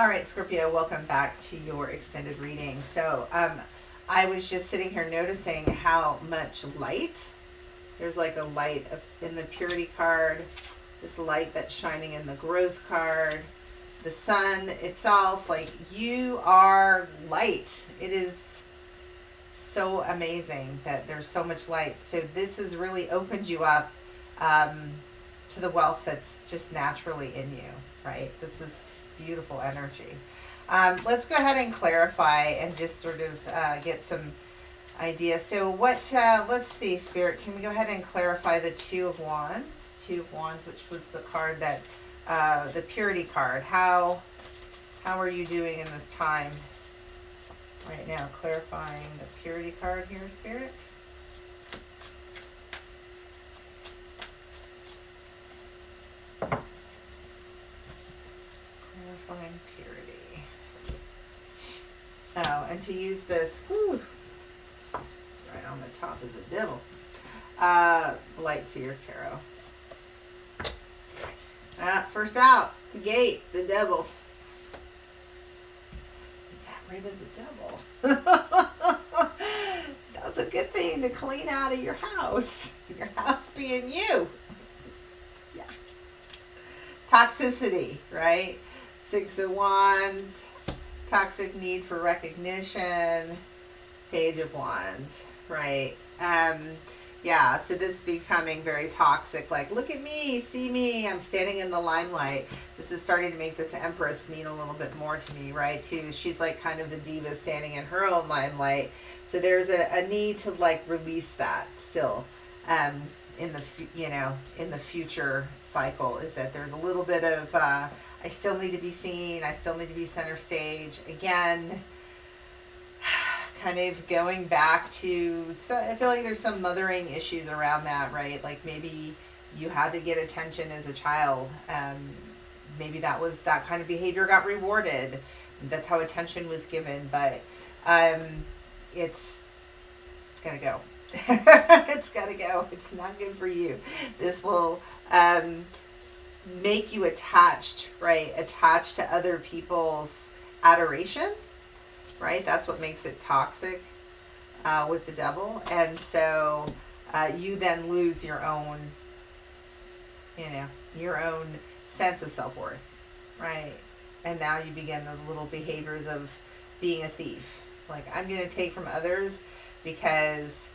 All right, Scorpio, welcome back to your extended reading. So I was just sitting here noticing how much light, there's like a light in the purity card, this light that's shining in the growth card, the sun itself, like you are light. It is so amazing that there's so much light. So this has really opened you up to the wealth that's just naturally in you, right? This is beautiful energy. Let's go ahead and clarify and just sort of get some ideas. So what, let's see, Spirit, can we go ahead and clarify the Two of Wands? Two of Wands, which was the card that, the purity card. How are you doing in this time right now? Clarifying the purity card here, Spirit. Clarifying purity. Oh, and to use this, whew, it's right on the top is a devil. Light Seer's Tarot. First out, the gate, the devil. Got rid of the devil. That's a good thing to clean out of your house. Your house being you. Yeah. Toxicity, right? Six of Wands. Toxic need for recognition. Page of Wands, right? Yeah, so this is becoming very toxic. Like, look at me, see me, I'm standing in the limelight. This is starting to make this Empress mean a little bit more to me, right? Too, she's like kind of the diva standing in her own limelight. So there's a need to like release that still, in the future cycle. Is that there's a little bit of I still need to be seen. I still need to be center stage again. Kind of going back to, so I feel like there's some mothering issues around that, right? Like maybe you had to get attention as a child. Maybe that kind of behavior got rewarded. That's how attention was given, but it's gotta go. It's gotta go. It's not good for you. This will make you attached, right? Attached to other people's adoration. Right? That's what makes it toxic with the devil. And so you then lose your own, your own sense of self-worth, right? And now you begin those little behaviors of being a thief. Like, I'm going to take from others because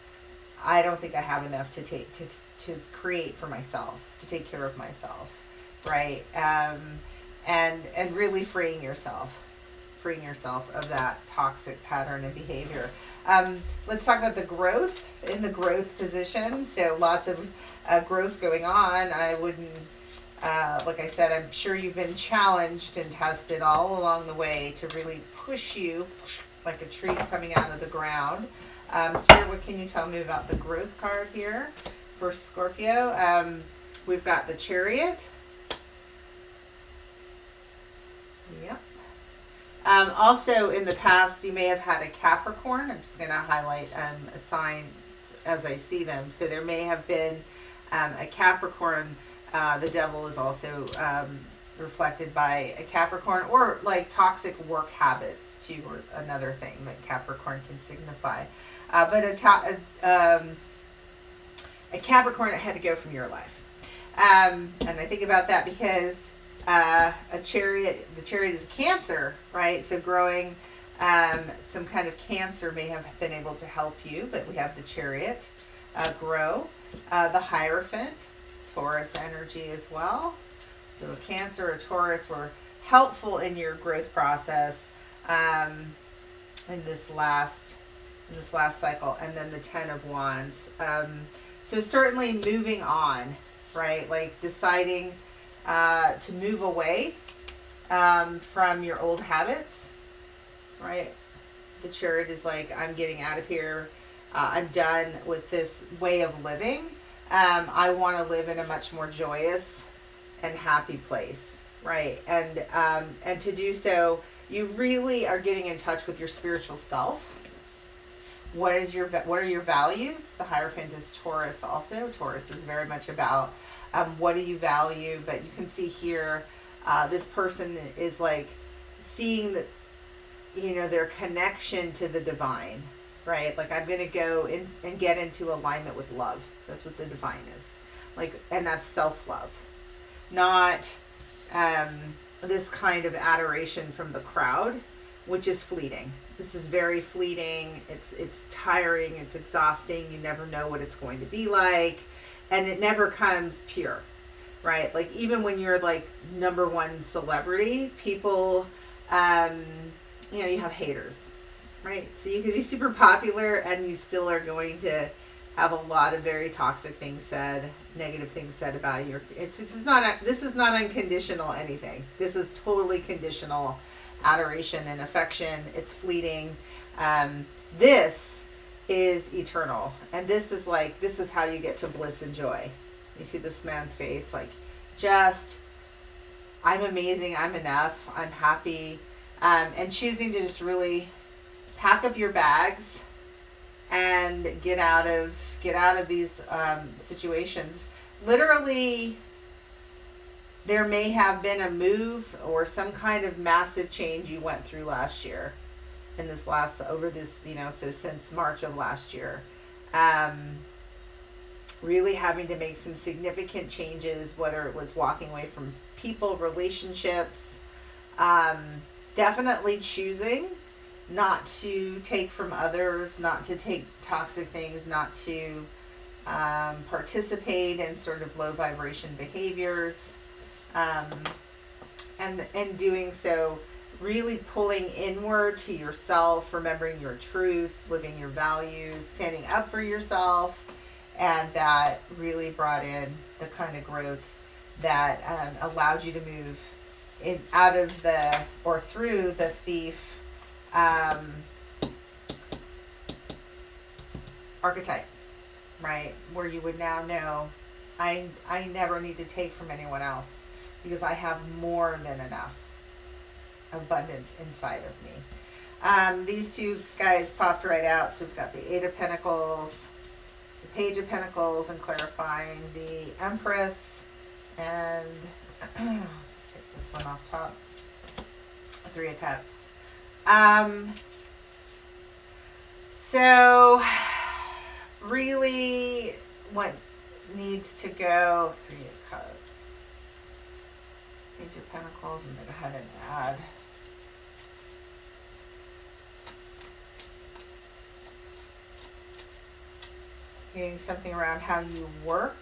I don't think I have enough to take, to create for myself, to take care of myself, right? And really freeing yourself of that toxic pattern of behavior. Let's talk about the growth, in the growth position. So lots of growth going on. I wouldn't, like I said, I'm sure you've been challenged and tested all along the way to really push you like a tree coming out of the ground. Spirit, what can you tell me about the growth card here for Scorpio? We've got the Chariot. Yep. Also, in the past, you may have had a Capricorn. I'm just going to highlight a sign as I see them. So there may have been a Capricorn. The devil is also reflected by a Capricorn, or like toxic work habits too, or another thing that Capricorn can signify. But a Capricorn that had to go from your life. And I think about that because the Chariot is Cancer, right? So growing some kind of Cancer may have been able to help you, but we have the Chariot grow. The Hierophant, Taurus energy as well. So a Cancer or Taurus were helpful in your growth process in this last cycle. And then the Ten of Wands. So certainly moving on, right? Like deciding to move away from your old habits, right? The Chariot is like, I'm getting out of here. I'm done with this way of living. I want to live in a much more joyous and happy place, right? And to do so, you really are getting in touch with your spiritual self. What are your values? The Hierophant is Taurus also. Taurus is very much about what do you value, but you can see here this person is like seeing that, you know, their connection to the divine, right? Like, I'm going to go in and get into alignment with love. That's what the divine is. Like, and that's self-love, not this kind of adoration from the crowd, which is fleeting. This is very fleeting. It's tiring. It's exhausting. You never know what it's going to be like, and it never comes pure, right? Like, even when you're like #1 celebrity, people, you know, you have haters, right? So you can be super popular and you still are going to have a lot of very toxic things said, negative things said about you. This is not unconditional anything. This is totally conditional adoration and affection. It's fleeting. This is eternal, and this is how you get to bliss and joy. You see this man's face, like, just, I'm amazing, I'm enough, I'm happy, and choosing to just really pack up your bags and get out of these situations. Literally, there may have been a move or some kind of massive change you went through last year, in this so since March of last year. Really having to make some significant changes, whether it was walking away from people, relationships, definitely choosing not to take from others, not to take toxic things, not to participate in sort of low vibration behaviors, and doing so, really pulling inward to yourself, remembering your truth, living your values, standing up for yourself, and that really brought in the kind of growth that allowed you to move out of through the thief archetype, right? Where you would now know, I never need to take from anyone else because I have more than enough abundance inside of me. These two guys popped right out. So we've got the Eight of Pentacles, the Page of Pentacles, and clarifying the Empress, and I'll just take this one off top. Three of Cups. So really what needs to go, Three of Cups, Page of Pentacles, I'm going to go ahead and add getting something around how you work.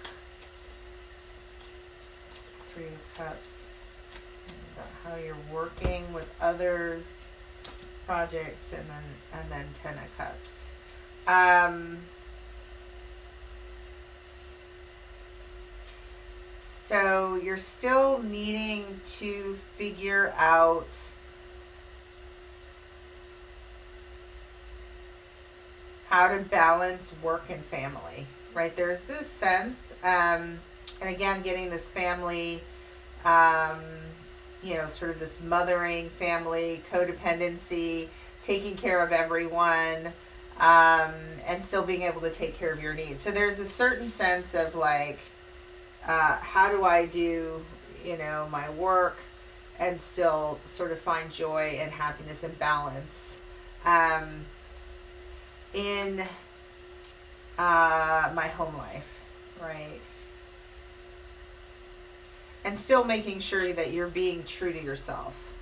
Three of Cups, about how you're working with others, projects, and then Ten of Cups. So you're still needing to figure out how to balance work and family, right? There's this sense, and again, getting this family, sort of this mothering family, codependency, taking care of everyone, and still being able to take care of your needs. So there's a certain sense of like, how do I do, my work and still sort of find joy and happiness and balance in my home life, right? And still making sure that you're being true to yourself,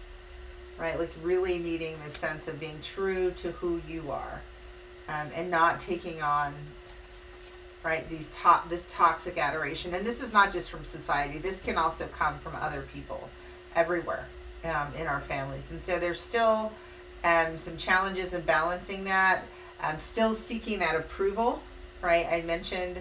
right? Like really needing this sense of being true to who you are, and not taking on, right, this toxic adoration. And this is not just from society. This can also come from other people everywhere in our families. And so there's still some challenges in balancing that. Still seeking that approval, right? I mentioned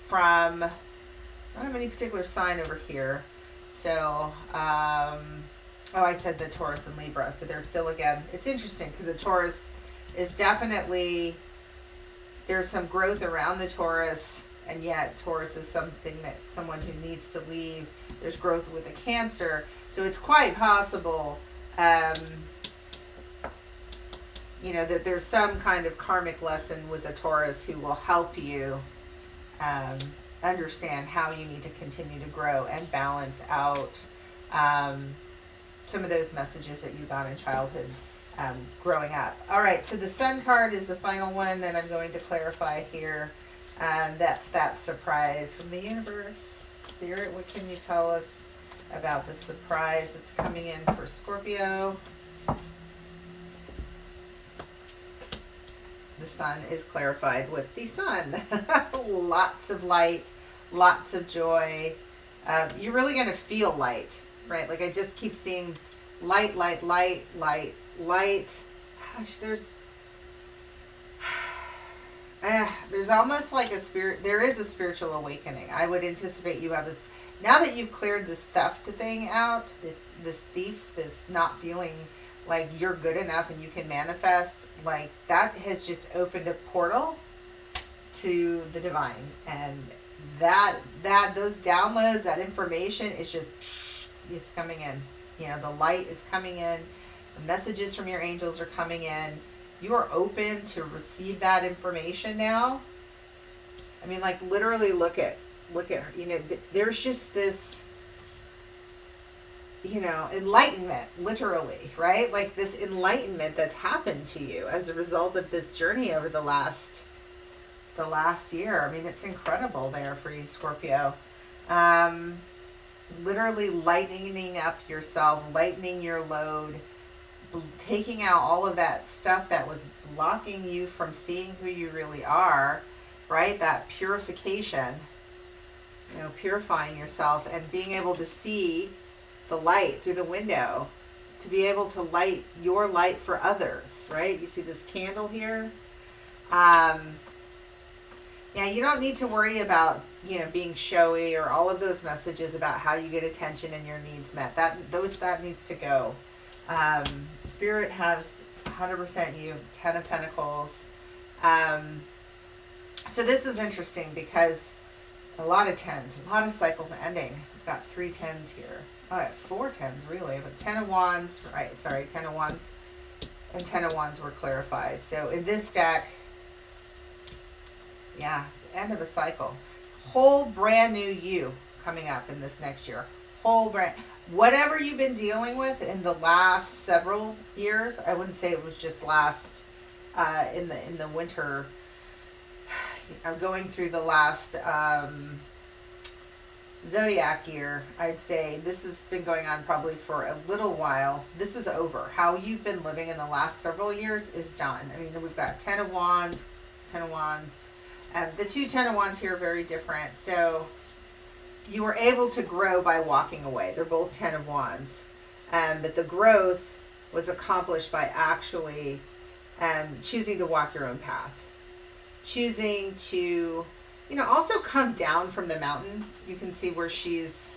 from, I don't have any particular sign over here. So, I said the Taurus and Libra. So there's still, again, it's interesting because the Taurus is definitely, there's some growth around the Taurus, and yet Taurus is someone who needs to leave. There's growth with a Cancer. So it's quite possible, that there's some kind of karmic lesson with a Taurus who will help you understand how you need to continue to grow and balance out some of those messages that you got in childhood, growing up. All right, so the Sun card is the final one that I'm going to clarify here. That's that surprise from the universe. Spirit, what can you tell us about the surprise that's coming in for Scorpio? The Sun is clarified with the Sun. Lots of light, lots of joy. You're really going to feel light, right? Like I just keep seeing light, light, light, light, light. Gosh, there's almost like a spirit. There is a spiritual awakening. I would anticipate you have this, now that you've cleared this theft thing out, this thief, this not feeling like you're good enough and you can manifest, like that has just opened a portal to the divine, and that those downloads, that information is just, it's coming in. You know, the light is coming in, the messages from your angels are coming in. You are open to receive that information now. I mean, like literally look at her, you know, there's just this, you know, enlightenment, literally, right? Like this enlightenment that's happened to you as a result of this journey over the last year. I mean, it's incredible there for you, Scorpio. Literally lightening up yourself, lightening your load, taking out all of that stuff that was blocking you from seeing who you really are, right? That purification, you know, purifying yourself and being able to see the light through the window, to be able to light your light for others, right? You see this candle here? Yeah, you don't need to worry about, you know, being showy or all of those messages about how you get attention and your needs met. That needs to go. Spirit has 100% you, 10 of Pentacles. So this is interesting because a lot of 10s, a lot of cycles ending. We've got 3 10s here. Oh, I have 4 10s really, but 10 of Wands, right, sorry, 10 of Wands and 10 of Wands were clarified. So in this deck, yeah, it's the end of a cycle. Whole brand new you coming up in this next year. Whatever you've been dealing with in the last several years, I wouldn't say it was just last, in the winter, going through the last, Zodiac year, I'd say this has been going on probably for a little while. This is over. How you've been living in the last several years is done. I mean, we've got 10 of Wands, 10 of Wands. The 2 10 of Wands here are very different. So you were able to grow by walking away. They're both 10 of Wands. But the growth was accomplished by actually choosing to walk your own path. Choosing to, you know, also come down from the mountain. You can see where she's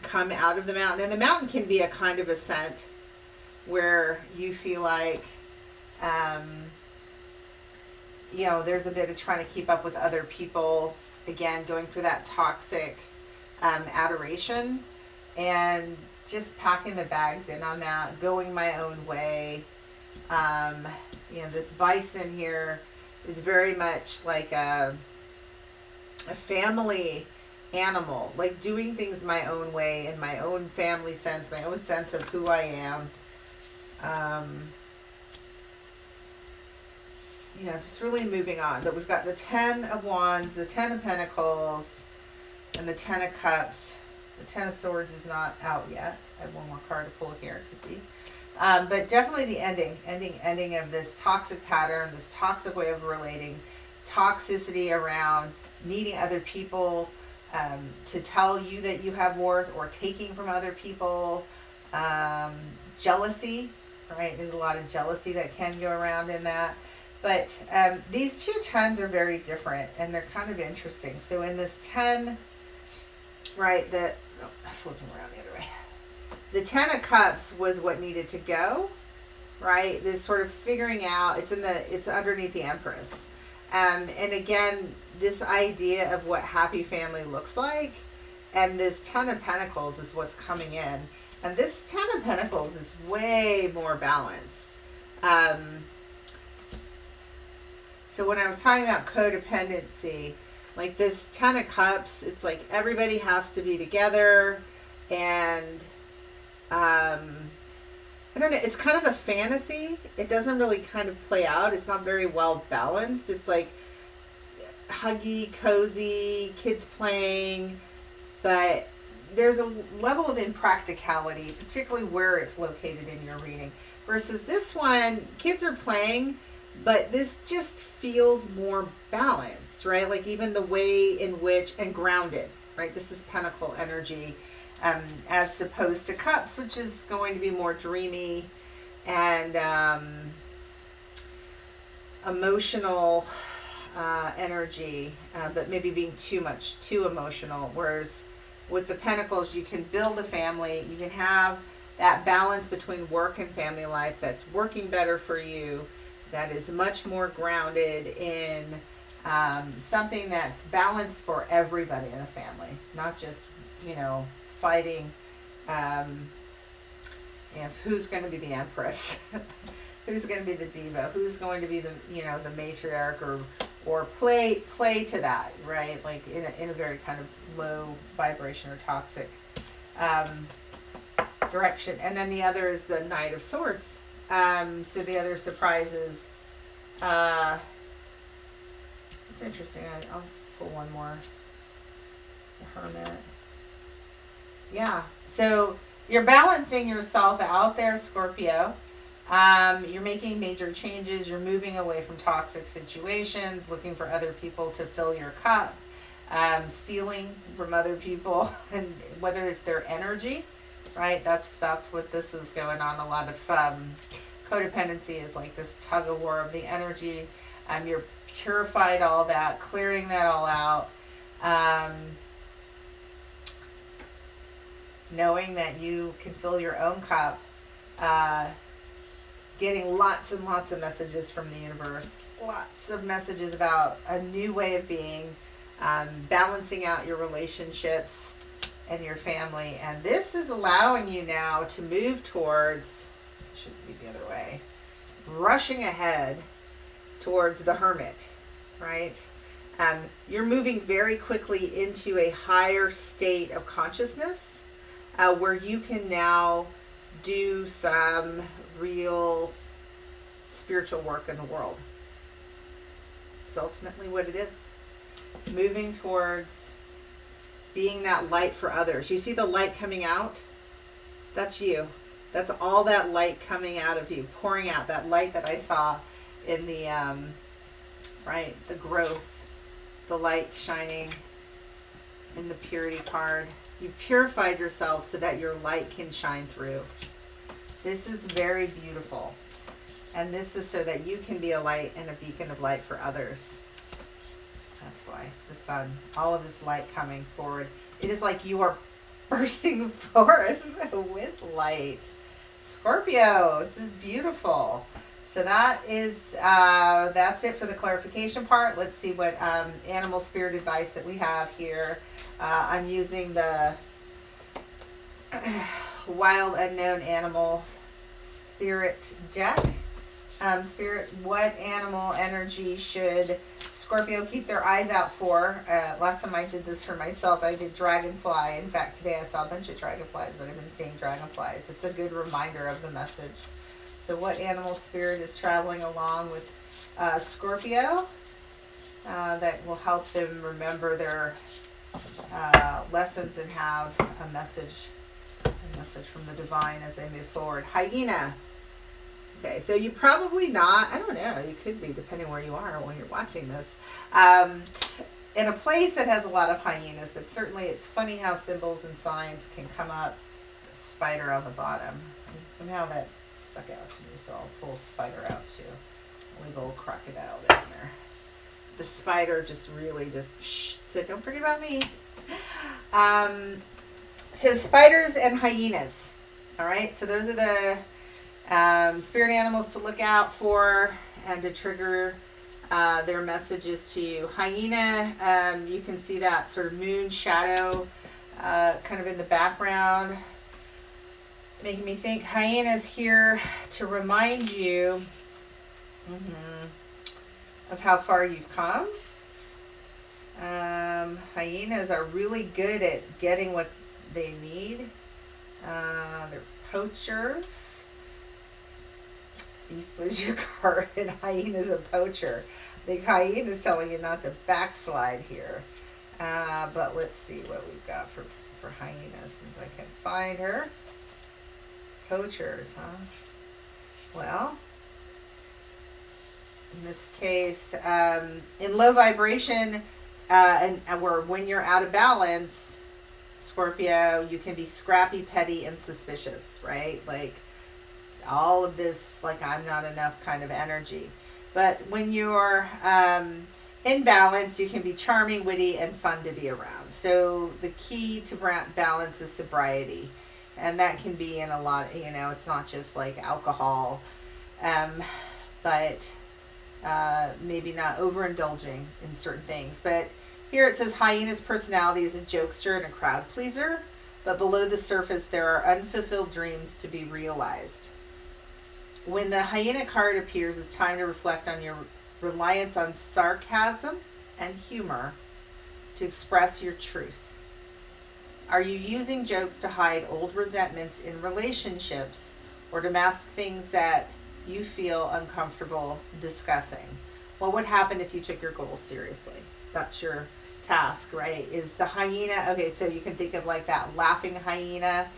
come out of the mountain. And the mountain can be a kind of ascent where you feel like, you know, there's a bit of trying to keep up with other people. Again, going for that toxic adoration and just packing the bags in on that, going my own way. You know, this bison here is very much like a family animal, like doing things my own way in my own family sense, my own sense of who I am. You know, just really moving on. But we've got the 10 of Wands, the 10 of Pentacles, and the 10 of Cups. The 10 of Swords is not out yet. I have one more card to pull here. It could be. But definitely the ending of this toxic pattern, this toxic way of relating, toxicity around needing other people to tell you that you have worth, or taking from other people. Jealousy, right? There's a lot of jealousy that can go around in that. But these 2 10s are very different, and they're kind of interesting. So in this 10, right, I'm flipping around the other way. The 10 of Cups was what needed to go, right? This sort of figuring out, it's underneath the Empress. And again, this idea of what happy family looks like, and this 10 of Pentacles is what's coming in. And this 10 of Pentacles is way more balanced. So when I was talking about codependency, like this 10 of Cups, it's like everybody has to be together, and I don't know. It's kind of a fantasy. It doesn't really kind of play out. It's not very well balanced. It's like huggy, cozy, kids playing, but there's a level of impracticality, particularly where it's located in your reading. Versus this one, kids are playing, but this just feels more balanced, right? Like even the way in which, and grounded, right? This is Pentacle energy, as opposed to Cups, which is going to be more dreamy and emotional energy, but maybe being too emotional. Whereas with the Pentacles, you can build a family, you can have that balance between work and family life that's working better for you, that is much more grounded in something that's balanced for everybody in a family, not just, fighting who's going to be the empress, who's going to be the diva, who's going to be the the matriarch, or play to that, right? Like in a very kind of low vibration or toxic direction. And then the other is the Knight of Swords. So the other surprise is, it's interesting. I'll just pull one more. The Hermit. Yeah. So you're balancing yourself out there, Scorpio. You're making major changes. You're moving away from toxic situations, looking for other people to fill your cup, stealing from other people, and whether it's their energy, right? That's what this is going on. A lot of codependency is like this tug of war of the energy. You're purified all that, clearing that all out. Knowing that you can fill your own cup, getting lots and lots of messages from the universe, lots of messages about a new way of being, balancing out your relationships and your family. And this is allowing you now to move towards, should be the other way, rushing ahead towards the Hermit, right? You're moving very quickly into a higher state of consciousness, where you can now do some real spiritual work in the world. It's ultimately what it is. Moving towards being that light for others. You see the light coming out? That's you. That's all that light coming out of you, pouring out that light that I saw in the, the growth, the light shining in the purity card. You've purified yourself so that your light can shine through. This is very beautiful. And this is so that you can be a light and a beacon of light for others. That's why the sun, all of this light coming forward. It is like you are bursting forth with light. Scorpio, this is beautiful. So that is, that's it for the clarification part. Let's see what animal spirit advice that we have here. I'm using the Wild Unknown Animal Spirit deck. Spirit, what animal energy should Scorpio keep their eyes out for? Last time I did this for myself, I did dragonfly. In fact, today I saw a bunch of dragonflies, but I've been seeing dragonflies. It's a good reminder of the message. So what animal spirit is traveling along with Scorpio that will help them remember their lessons and have a message from the divine as they move forward? Hyena. Okay, so you probably not, I don't know, you could be, depending where you are when you're watching this, in a place that has a lot of hyenas, but certainly it's funny how symbols and signs can come up. Spider on the bottom. And somehow that stuck out to me, so I'll pull spider out too. I'll leave a little crocodile down there. The spider just really said, don't forget about me. So spiders and hyenas. All right, so those are the spirit animals to look out for and to trigger their messages to you. Hyena, you can see that sort of moon shadow kind of in the background, making me think hyena's here to remind you of how far you've come. Hyenas are really good at getting what they need. They're poachers. Thief was your card, and hyena's a poacher. I think hyena's telling you not to backslide here. But let's see what we've got for hyena, since I can find her. Poachers, huh? Well, in this case, in low vibration, and where when you're out of balance, Scorpio, you can be scrappy, petty, and suspicious, right? Like all of this, like I'm not enough kind of energy. But when you're in balance, you can be charming, witty, and fun to be around. So the key to balance is sobriety. And that can be in a lot, it's not just like alcohol, but maybe not overindulging in certain things. But here it says hyena's personality is a jokester and a crowd pleaser, but below the surface there are unfulfilled dreams to be realized. When the hyena card appears, it's time to reflect on your reliance on sarcasm and humor to express your truth. Are you using jokes to hide old resentments in relationships or to mask things that you feel uncomfortable discussing? What would happen if you took your goals seriously? That's your task, right? Is the hyena, okay, so you can think of like that laughing hyena.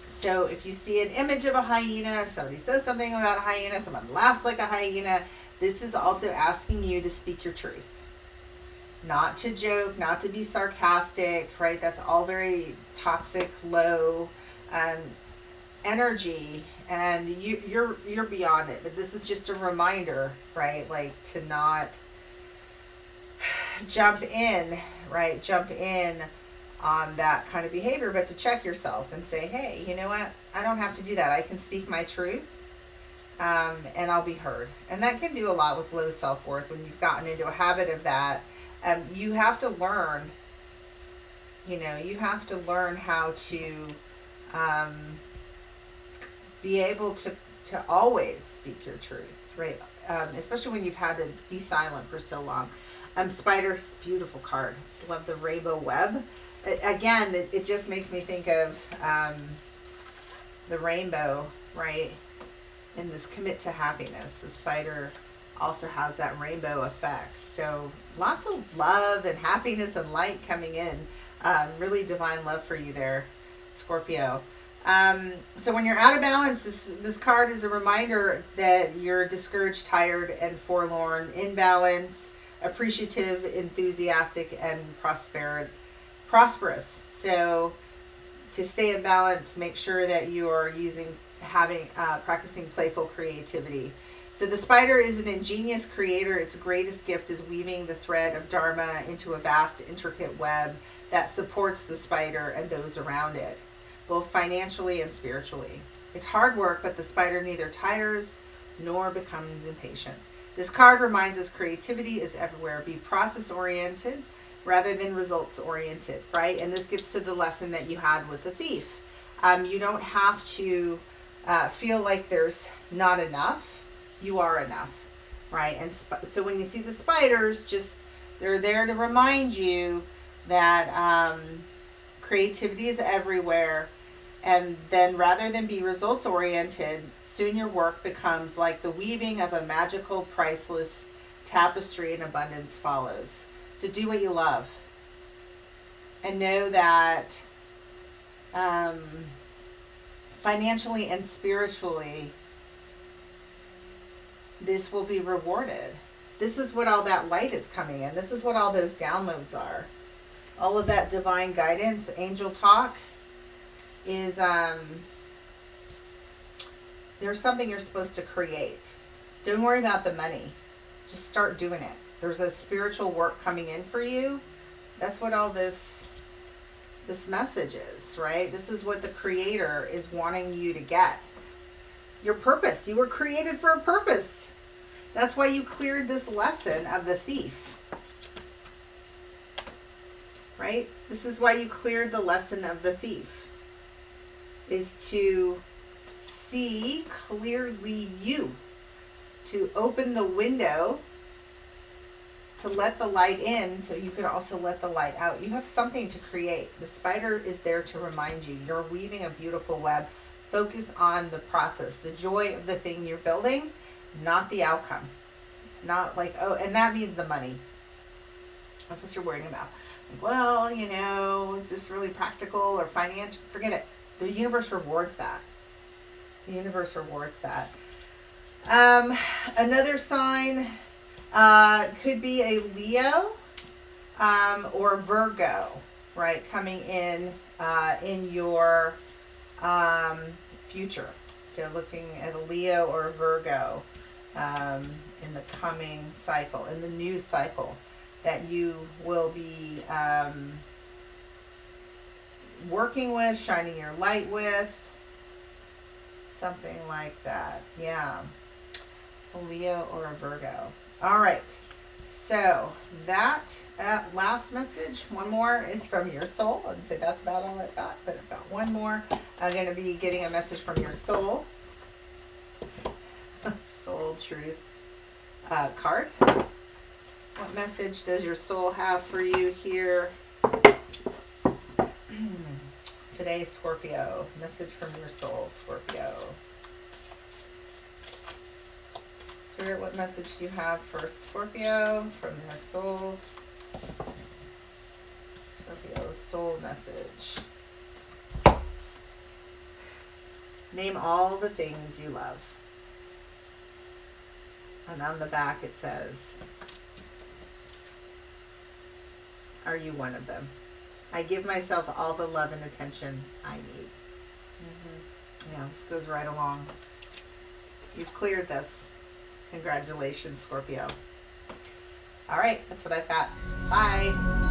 So if you see an image of a hyena, somebody says something about a hyena, someone laughs like a hyena, this is also asking you to speak your truth. Not to joke, not to be sarcastic, right? That's all very toxic, low energy, and you're beyond it. But this is just a reminder, right? Like to not jump in, right? Jump in on that kind of behavior, but to check yourself and say, hey, you know what? I don't have to do that. I can speak my truth, and I'll be heard. And that can do a lot with low self-worth when you've gotten into a habit of that. You have to learn, you have to learn how to be able to always speak your truth, right? Especially when you've had to be silent for so long. Spider's beautiful card. Just love the rainbow web. Again, it just makes me think of the rainbow, right? In this commit to happiness, the spider also has that rainbow effect. So lots of love and happiness and light coming in. Really divine love for you there, Scorpio. So when you're out of balance, this card is a reminder that you're discouraged, tired, and forlorn, in balance, appreciative, enthusiastic, and prosperous. So to stay in balance, make sure that you are practicing playful creativity. So the spider is an ingenious creator. Its greatest gift is weaving the thread of Dharma into a vast, intricate web that supports the spider and those around it, both financially and spiritually. It's hard work, but the spider neither tires nor becomes impatient. This card reminds us creativity is everywhere. Be process-oriented rather than results-oriented, right? And this gets to the lesson that you had with the thief. You don't have to feel like there's not enough. You are enough, right? And so when you see the spiders, they're there to remind you that creativity is everywhere. And then rather than be results oriented, soon your work becomes like the weaving of a magical, priceless tapestry, and abundance follows. So do what you love. And know that financially and spiritually, this will be rewarded. This is what all that light is coming in. This is what all those downloads are. All of that divine guidance, angel talk is, there's something you're supposed to create. Don't worry about the money. Just start doing it. There's a spiritual work coming in for you. That's what all this message is, right? This is what the Creator is wanting you to get. Your purpose. You were created for a purpose. That's why you cleared this lesson of the thief. Right? This is why you cleared the lesson of the thief. Is to see clearly you. To open the window to let the light in so you could also let the light out. You have something to create. The spider is there to remind you. You're weaving a beautiful web. Focus on the process, the joy of the thing you're building, not the outcome. Not like, oh, and that means the money. That's what you're worrying about. Like, well, you know, is this really practical or financial? Forget it. The universe rewards that. The universe rewards that. Another sign could be a Leo or Virgo, right? Coming in your future. So looking at a Leo or a Virgo in the coming cycle, in the new cycle that you will be working with, shining your light with. Something like that. Yeah. A Leo or a Virgo. All right. So that last message, one more is from your soul. I'd say that's about all I've got, but I've got one more. I'm going to be getting a message from your soul. Soul Truth card. What message does your soul have for you here today, Scorpio? Message from your soul, Scorpio. Spirit, what message do you have for Scorpio from your soul? Scorpio's soul message. Name all the things you love. And on the back it says, are you one of them? I give myself all the love and attention I need. Yeah, this goes right along. You've cleared this. Congratulations, Scorpio. All right, that's what I've got. Bye.